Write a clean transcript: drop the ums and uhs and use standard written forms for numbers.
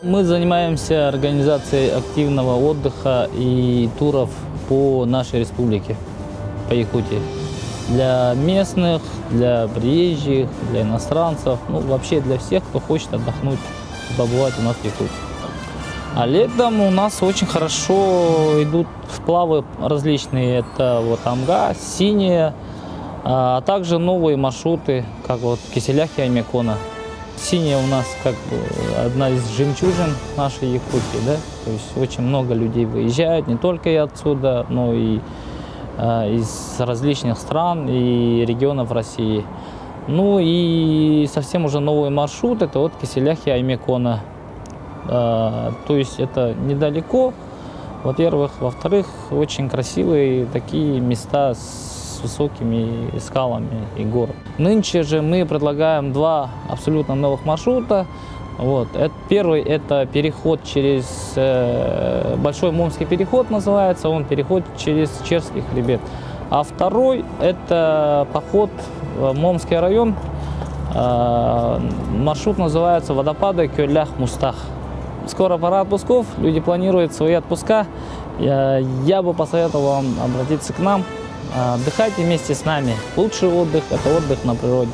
Мы занимаемся организацией активного отдыха и туров по нашей республике, по Якутии. Для местных, для приезжих, для иностранцев, ну вообще для всех, кто хочет отдохнуть, побывать у нас в Якутии. А летом у нас очень хорошо идут сплавы различные. Это вот Амга, Синяя, а также новые маршруты, как вот Киселяхи, Аймекона. Синяя у нас как бы одна из жемчужин нашей Якутии, да? То есть очень много людей выезжают, не только и отсюда, но и из различных стран и регионов России. Ну и совсем уже новый маршрут, это вот Киселяхи, Аймекона. То есть это недалеко, во-первых. Во-вторых, очень красивые такие места с высокими скалами и горами. Нынче же мы предлагаем два абсолютно новых маршрута. Вот. Первый – это переход через Большой Момский переход, называется он, переход через Черский хребет. А второй – это поход в Момский район, маршрут называется «Водопады Кёлях-Мустах». Скоро пора отпусков, люди планируют свои отпуска. Я бы посоветовал вам обратиться к нам, отдыхайте вместе с нами. Лучший отдых – это отдых на природе.